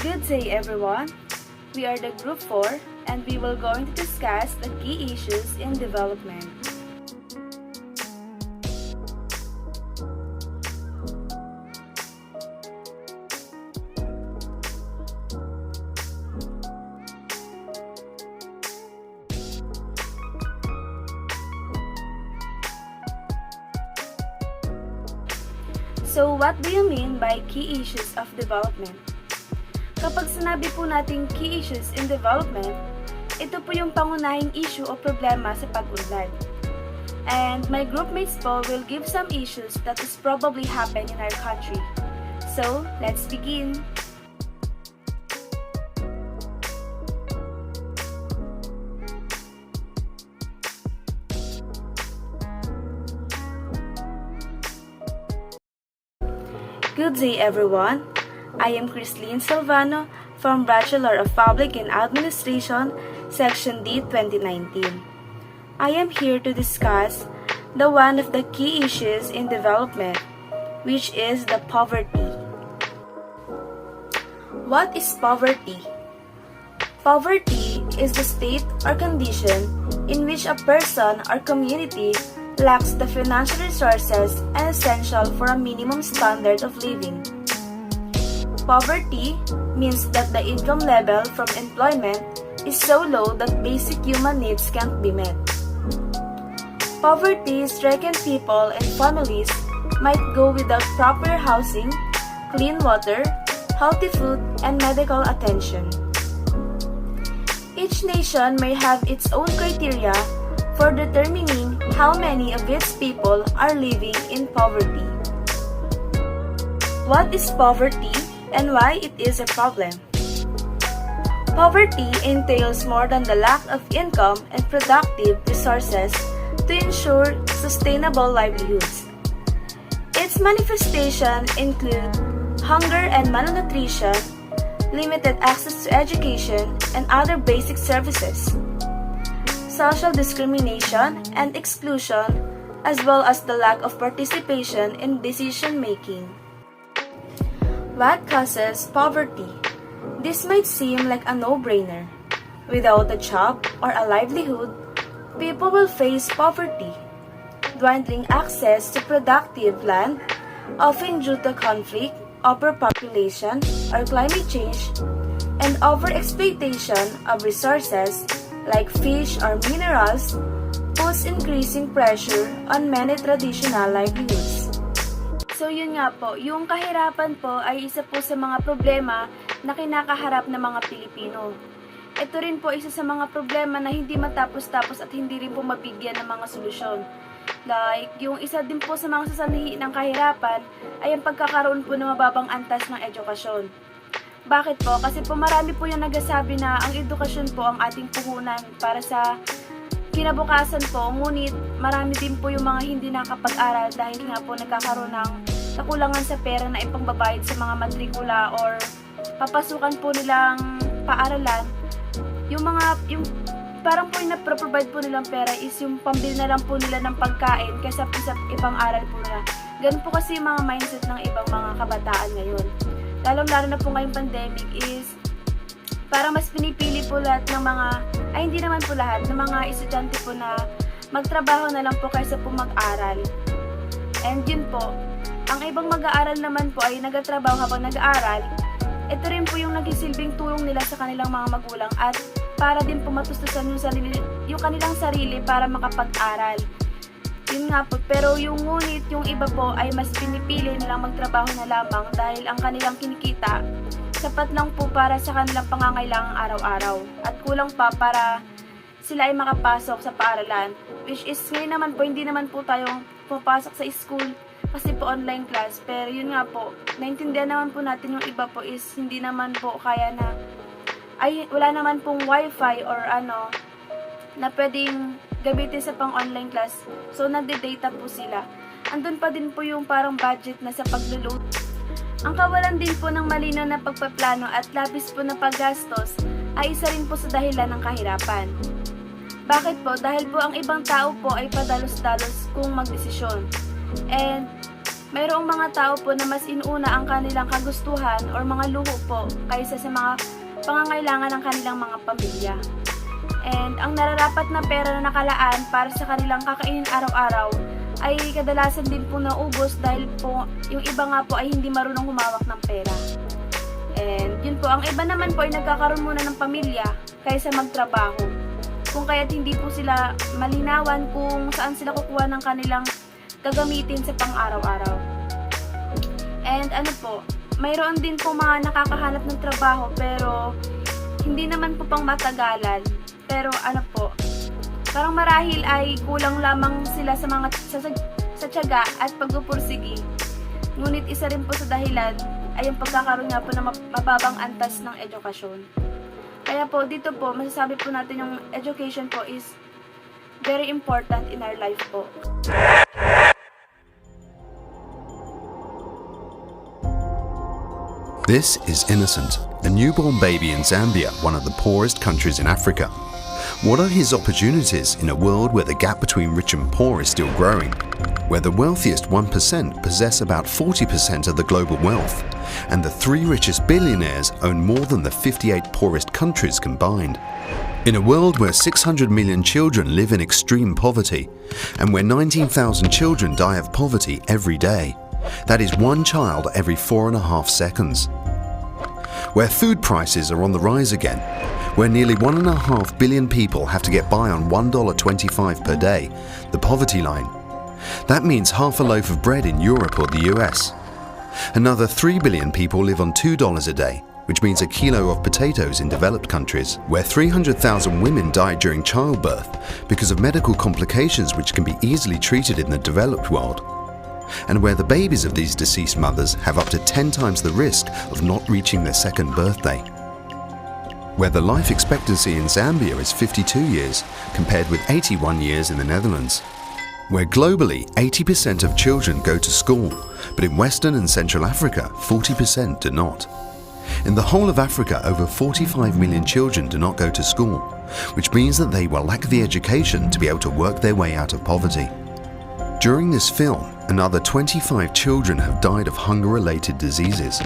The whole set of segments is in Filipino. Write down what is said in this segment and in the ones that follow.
Good day everyone. We are the Group 4 and we will going to discuss the key issues in development. So what do you mean by key issues of development? Kapag sinabi po nating key issues in development, ito po yung pangunahing issue o problema sa pag-unlad. And my groupmates po will give some issues that is probably happen in our country. So, let's begin! Good day everyone! I am Christine Salvano from Bachelor of Public and Administration, Section D 2019. I am here to discuss the one of the key issues in development, which is the poverty. What is poverty? Poverty is the state or condition in which a person or community lacks the financial resources and essential for a minimum standard of living. Poverty means that the income level from employment is so low that basic human needs can't be met. Poverty-stricken people and families might go without proper housing, clean water, healthy food, and medical attention. Each nation may have its own criteria for determining how many of its people are living in poverty. What is poverty and why it is a problem? Poverty entails more than the lack of income and productive resources to ensure sustainable livelihoods. Its manifestations include hunger and malnutrition, limited access to education and other basic services, social discrimination and exclusion, as well as the lack of participation in decision-making. What causes poverty? This might seem like a no-brainer. Without a job or a livelihood, people will face poverty, dwindling access to productive land, often due to conflict, overpopulation, or climate change, and overexploitation of resources like fish or minerals, puts increasing pressure on many traditional livelihoods. So yun nga po, yung kahirapan po ay isa po sa mga problema na kinakaharap ng mga Pilipino. Ito rin po isa sa mga problema na hindi matapos-tapos at hindi rin po mabigyan ng mga solusyon. Like, yung isa din po sa mga sasanhi ng kahirapan ay ang pagkakaroon po ng mababang antas ng edukasyon. Bakit po? Kasi po marami po yung nagsasabi na ang edukasyon po ang ating puhunan para sa kinabukasan po. Ngunit marami din po yung mga hindi nakapag-aral dahil nga po nagkakaroon ng kakulangan sa pera na ipangbabayad sa mga matrikula or papasukan po nilang paaralan. Yung parang po yung na-provide po nilang pera is yung pambili na lang po nila ng pagkain kaysa po sa ibang aral po nila. Ganun po kasi yung mga mindset ng ibang mga kabataan ngayon. Lalong-lalo na po ngayong pandemic is parang mas pinipili po lahat ng mga, ay hindi naman po lahat, ng mga estudyante po na magtrabaho na lang po kaysa po mag-aral. And yun po, ang ibang mag-aaral naman po ay nagtatrabaho habang nag-aaral. Ito rin po yung nagsisilbing tulong nila sa kanilang mga magulang at para din po matustusan yung kanilang sarili para makapag-aral. Yun nga po, pero yung ngunit yung iba po ay mas pinipili nilang magtrabaho na lamang dahil ang kanilang kinikita sapat lang po para sa kanilang pangangailangang araw-araw at kulang pa para sila ay makapasok sa paaralan, which is ngayon naman po hindi naman po tayo pupasok sa school kasi po online class, pero yun nga po naintindihan naman po natin yung iba po is hindi naman po kaya na ay wala naman pong wifi or ano na pwedeng gamitin sa pang-online class. So, nagde-data po sila. Andun pa din po yung parang budget na sa pagluluto. Ang kawalan din po ng malinaw na pagpaplano at labis po na paggastos ay isa rin po sa dahilan ng kahirapan. Bakit po? Dahil po ang ibang tao po ay padalos-dalos kung magdesisyon. And mayroong mga tao po na mas inuuna ang kanilang kagustuhan or mga luho po kaysa sa mga pangangailangan ng kanilang mga pamilya. And ang nararapat na pera na nakalaan para sa kanilang kakainin araw-araw ay kadalasan din po naubos dahil po yung iba nga po ay hindi marunong humawak ng pera. And yun po, ang iba naman po ay nagkakaroon muna ng pamilya kaysa magtrabaho. Kung kaya't hindi po sila malinawan kung saan sila kukuha ng kanilang gagamitin sa pang-araw-araw. And ano po, mayroon din po mga nakakahanap ng trabaho pero hindi naman po pang matagalan. Pero ano po, parang marahil ay kulang lamang sila sa mga sa tiyaga at pagpupursigi. Ngunit isa rin po sa dahilan ay yung pagkakaroon nga po ng mababang antas ng edukasyon. Kaya po dito po masasabi po natin yung education po is very important in our life po. This is Innocent, a newborn baby in Zambia, one of the poorest countries in Africa. What are his opportunities in a world where the gap between rich and poor is still growing? Where the wealthiest 1% possess about 40% of the global wealth, and the 3 richest billionaires own more than the 58 poorest countries combined. In a world where 600 million children live in extreme poverty, and where 19,000 children die of poverty every day, that is 1 child every 4.5 seconds. Where food prices are on the rise again, where nearly 1.5 billion people have to get by on $1.25 per day, the poverty line. That means half a loaf of bread in Europe or the US. Another 3 billion people live on $2 a day, which means a kilo of potatoes in developed countries, where 300,000 women die during childbirth because of medical complications which can be easily treated in the developed world, and where the babies of these deceased mothers have up to 10 times the risk of not reaching their second birthday. Where the life expectancy in Zambia is 52 years, compared with 81 years in the Netherlands. Where globally 80% of children go to school, but in Western and Central Africa 40% do not. In the whole of Africa, over 45 million children do not go to school, which means that they will lack the education to be able to work their way out of poverty. During this film, another 25 children have died of hunger-related diseases.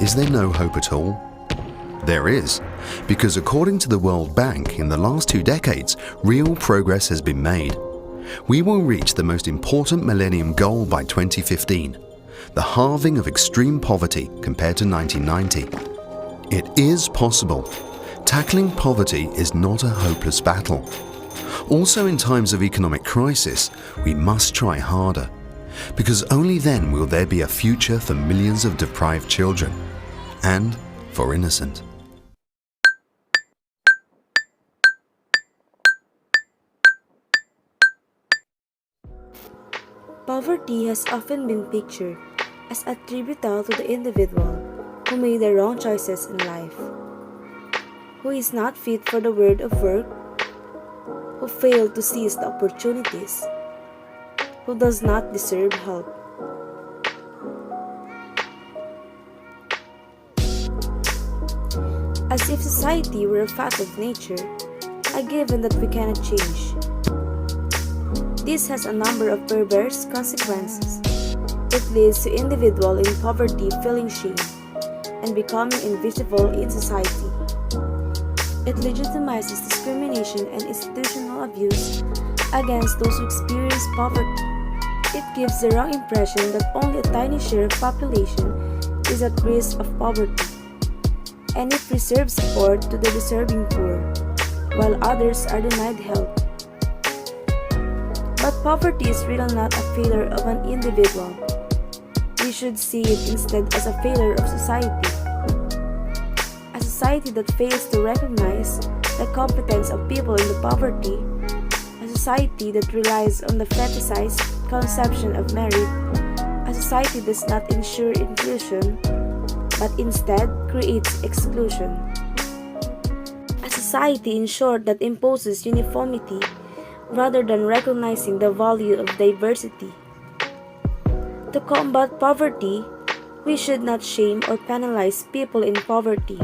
Is there no hope at all? There is, because according to the World Bank, in the last 2 decades, real progress has been made. We will reach the most important Millennium Goal by 2015, the halving of extreme poverty compared to 1990. It is possible. Tackling poverty is not a hopeless battle. Also, in times of economic crisis, we must try harder, because only then will there be a future for millions of deprived children, and for Innocent. Poverty has often been pictured as attributable to the individual who made the wrong choices in life, who is not fit for the world of work, who failed to seize the opportunities, who does not deserve help. As if society were a fact of nature, a given that we cannot change. This has a number of perverse consequences. It leads to individuals in poverty feeling shame and becoming invisible in society. It legitimizes discrimination and institutional abuse against those who experience poverty. It gives the wrong impression that only a tiny share of population is at risk of poverty, and it reserves support to the deserving poor, while others are denied help. But poverty is really not a failure of an individual. We should see it instead as a failure of society. A society that fails to recognize the competence of people in the poverty, a society that relies on the fetishized conception of merit, a society that does not ensure inclusion, but instead creates exclusion. A society, in short, that imposes uniformity rather than recognizing the value of diversity. To combat poverty, we should not shame or penalize people in poverty.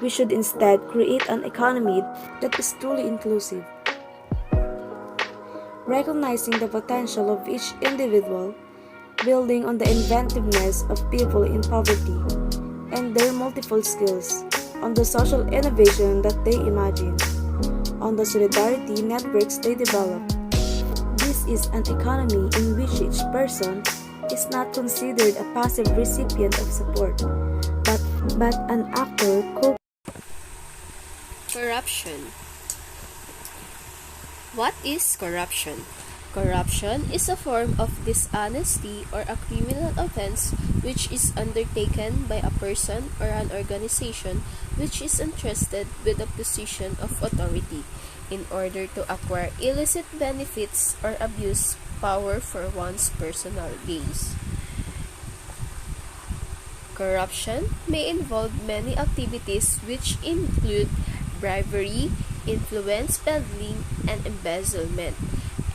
We should instead create an economy that is truly inclusive. Recognizing the potential of each individual building on the inventiveness of people in poverty and their multiple skills, on the social innovation that they imagine, on the solidarity networks they develop. This is an economy in which each person is not considered a passive recipient of support, but an actor Corruption. What is corruption? Corruption is a form of dishonesty or a criminal offense which is undertaken by a person or an organization which is entrusted with a position of authority in order to acquire illicit benefits or abuse power for one's personal gains. Corruption may involve many activities which include bribery, influence peddling, and embezzlement,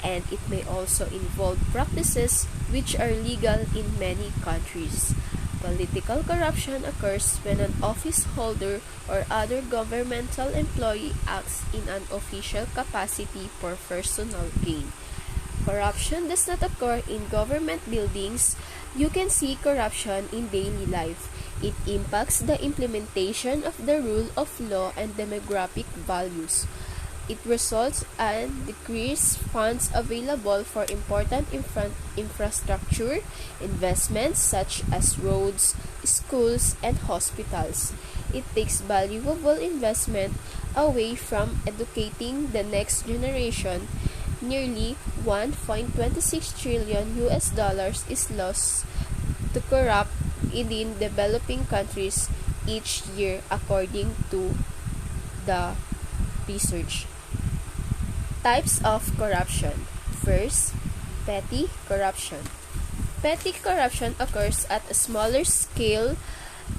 and it may also involve practices which are legal in many countries. Political corruption occurs when an office holder or other governmental employee acts in an official capacity for personal gain. Corruption does not occur in government buildings. You can see corruption in daily life. It impacts the implementation of the rule of law and demographic values. It results in decreased funds available for important infrastructure investments such as roads, schools, and hospitals. It takes valuable investment away from educating the next generation. Nearly 1.26 trillion US dollars is lost to corrupt in developing countries each year according to the research. Types of corruption. First, petty corruption. Petty corruption occurs at a smaller scale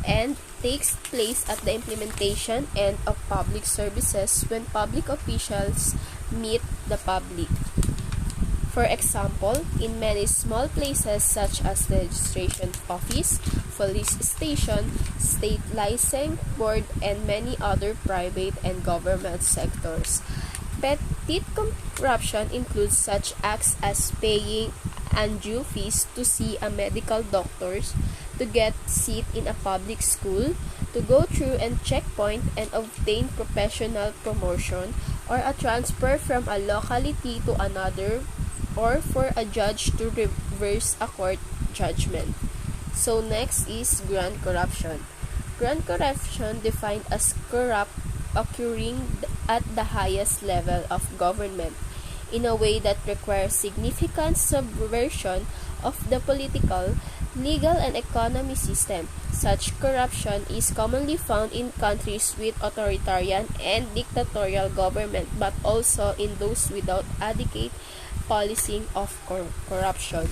and takes place at the implementation end of public services when public officials meet the public. For example, in many small places such as the registration office, police station, state licensing board, and many other private and government sectors. Petty corruption includes such acts as paying undue fees to see a medical doctor, to get seat in a public school, to go through a checkpoint and obtain professional promotion, or a transfer from a locality to another, or for a judge to reverse a court judgment. So next is grand corruption. Grand corruption defined as corrupt occurring at the highest level of government in a way that requires significant subversion of the political, legal, and economy system. Such corruption is commonly found in countries with authoritarian and dictatorial government, but also in those without adequate policing of corruption.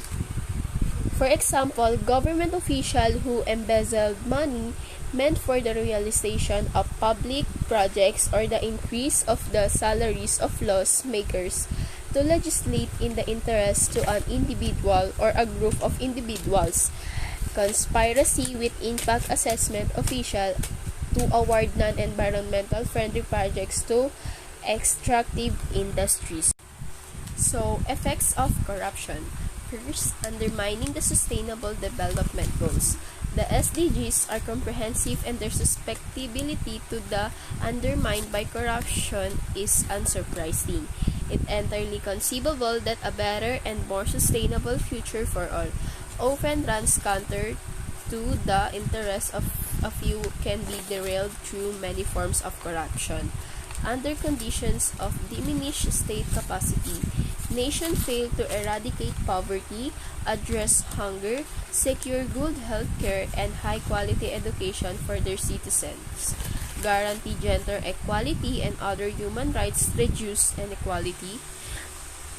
For example, government officials who embezzled money meant for the realization of public projects or the increase of the salaries of lawmakers to legislate in the interest to an individual or a group of individuals. Conspiracy with impact assessment official to award non-environmental friendly projects to extractive industries. So, effects of corruption. First, undermining the Sustainable Development Goals. The SDGs are comprehensive and their susceptibility to the undermined by corruption is unsurprising. It entirely conceivable that a better and more sustainable future for all often runs counter to the interests of a few can be derailed through many forms of corruption. Under conditions of diminished state capacity, nations fail to eradicate poverty, address hunger, secure good health care, and high-quality education for their citizens, guarantee gender equality and other human rights, reduce inequality.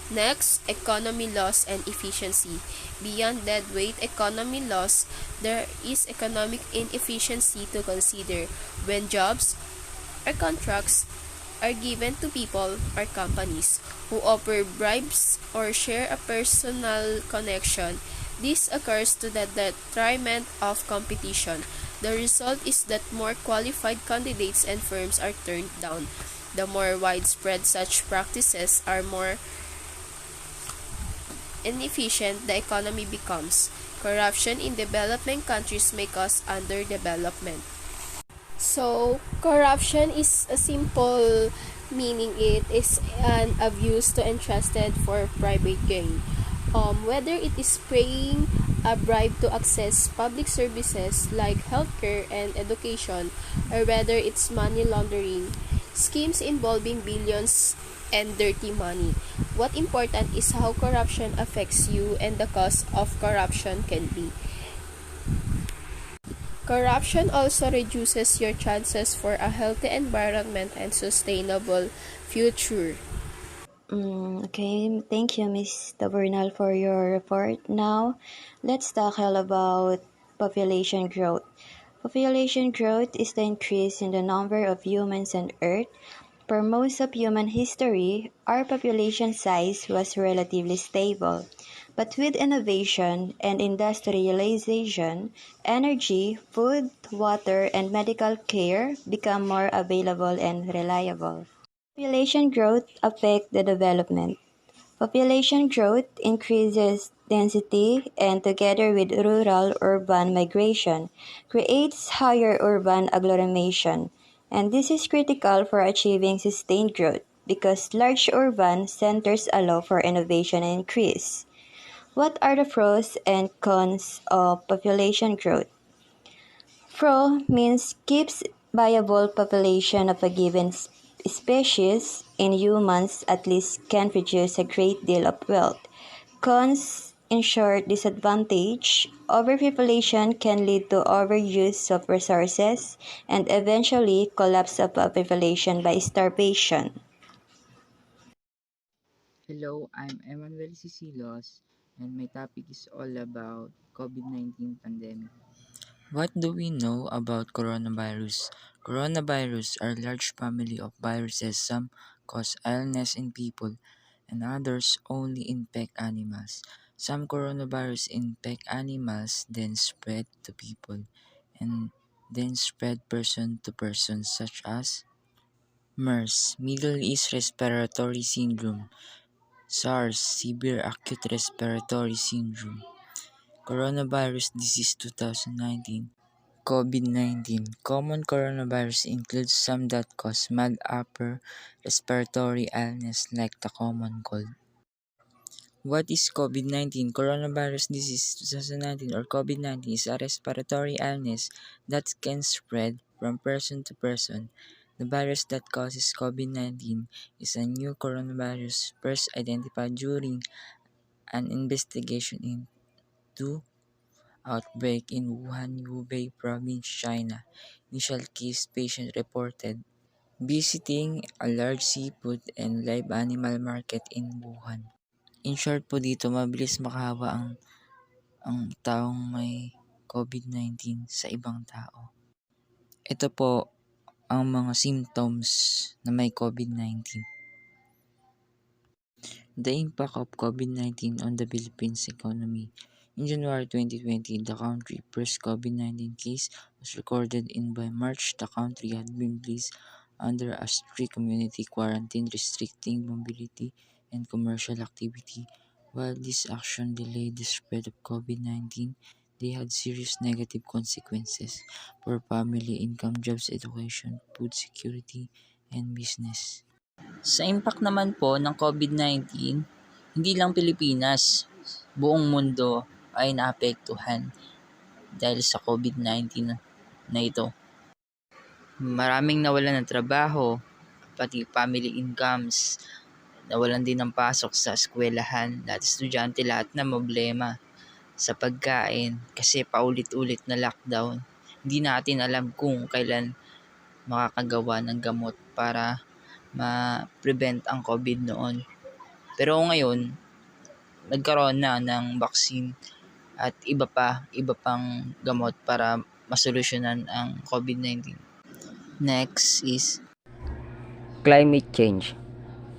Next, economy loss and efficiency. Beyond deadweight economy loss, there is economic inefficiency to consider when jobs or contracts are given to people or companies who offer bribes or share a personal connection. This occurs to the detriment of competition. The result is that more qualified candidates and firms are turned down. The more widespread such practices are, inefficient the economy becomes. Corruption in developing countries may cause underdevelopment. So, corruption is a simple meaning it is an abuse to entrusted for private gain. Whether it is paying a bribe to access public services like healthcare and education, or whether it's money laundering, schemes involving billions and dirty money. What important is how corruption affects you and the cause of corruption can be. Corruption also reduces your chances for a healthy environment and sustainable future. Okay, thank you, Ms. Tabernal, for your report. Now, let's tackle about population growth. Population growth is the increase in the number of humans on Earth. For most of human history, our population size was relatively stable. But with innovation and industrialization, energy, food, water, and medical care become more available and reliable. Population growth affects the development. Population growth increases density and together with rural-urban migration creates higher urban agglomeration. And this is critical for achieving sustained growth because large urban centers allow for innovation and increase. What are the pros and cons of population growth? Pro means keeps viable population of a given species in humans at least can produce a great deal of wealth. Cons, in short, disadvantage, overpopulation can lead to overuse of resources and eventually collapse of a population by starvation. Hello, I'm Emmanuel Sisilos, and my topic is all about COVID-19 pandemic. What do we know about coronavirus? Coronavirus are a large family of viruses. Some cause illness in people, and others only infect animals. Some coronavirus infect animals, then spread to people, and then spread person to person, such as MERS, Middle East Respiratory Syndrome, SARS, Severe Acute Respiratory Syndrome, Coronavirus Disease 2019, COVID-19. Common coronavirus includes some that cause mild upper respiratory illness like the common cold. What is COVID-19? Coronavirus disease 2019 or COVID-19 is a respiratory illness that can spread from person to person. The virus that causes COVID-19 is a new coronavirus first identified during an investigation into outbreak in Wuhan, Hubei province, China. Initial case patient reported visiting a large seafood and live animal market in Wuhan. In short po dito, mabilis makahawa ang taong may COVID-19 sa ibang tao. Ito po ang mga symptoms na may COVID-19. The impact of COVID-19 on the Philippines economy. In January 2020, the country's first COVID-19 case was recorded in by March, the country had been placed under a strict community quarantine restricting mobility and commercial activity. While this action delayed the spread of COVID-19, they had serious negative consequences for family income, jobs, education, food security, and business. Sa impact naman po ng COVID-19, hindi lang Pilipinas, buong mundo ay naapektuhan dahil sa COVID-19 na ito. Maraming nawalan ng trabaho, pati family incomes, nawalan din ng pasok sa eskwelahan, lahat estudyante, lahat na problema sa pagkain kasi paulit-ulit na lockdown. Hindi natin alam kung kailan makakagawa ng gamot para ma-prevent ang COVID noon. Pero ngayon, nagkaroon na ng vaccine at iba pang gamot para masolusyonan ang COVID-19. Next is Climate change.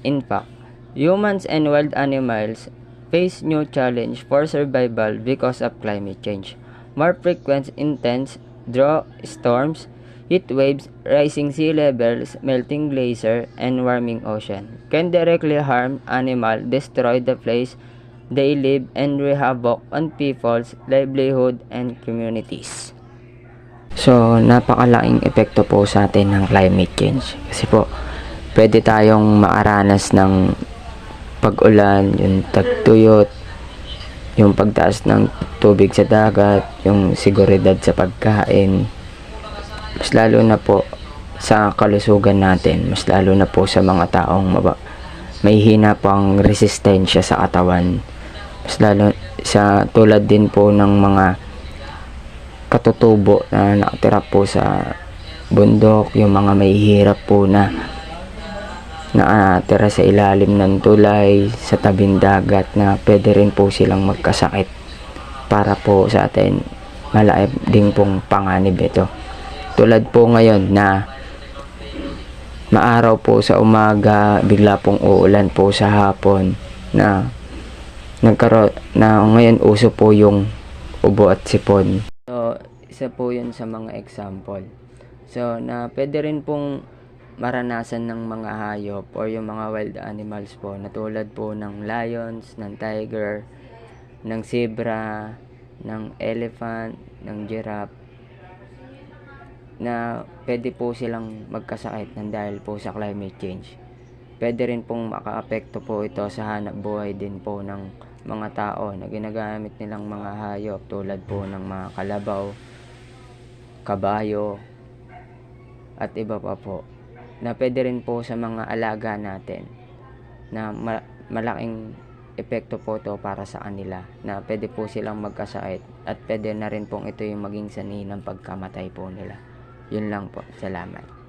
In fact, humans and wild animals face new challenge for survival because of climate change. More frequent intense drought storms, heat waves, rising sea levels, melting glacier, and warming ocean can directly harm animals, destroy the place they live and wreak havoc on people's livelihood and communities. So, napakalaking epekto po sa atin ng climate change. Kasi po, pwede tayong maaranas ng pag-ulan, yung tagtuyot, yung pagtaas ng tubig sa dagat, yung seguridad sa pagkain. Mas lalo na po sa kalusugan natin, mas lalo na po sa mga taong may hina po ang resistensya sa katawan. Mas lalo sa tulad din po ng mga katutubo na nakatira po sa bundok, yung mga may hirap po na nakatira sa ilalim ng tulay, sa tabing dagat, na pwede rin po silang magkasakit. Para po sa atin, malaki din pong panganib ito. Tulad po ngayon na maaraw po sa umaga, bigla pong uulan po sa hapon, na ngayon uso po yung ubo at sipon. So, isa po yun sa mga example. So, na pwede rin pong maranasan ng mga hayop or yung mga wild animals po, na tulad po ng lions, ng tiger, ng zebra, ng elephant, ng giraffe, na pwede po silang magkasakit ng dahil po sa climate change. Pwede rin pong makaapekto po ito sa hanap buhay din po ng mga tao na ginagamit nilang mga hayop, tulad po ng mga kalabaw, kabayo, at iba pa po, na pwede rin po sa mga alaga natin, na malaking epekto po ito para sa kanila, na pwede po silang magkasakit, at pwede na rin pong ito yung maging sanhi ng pagkamatay po nila. Yun lang po. Salamat.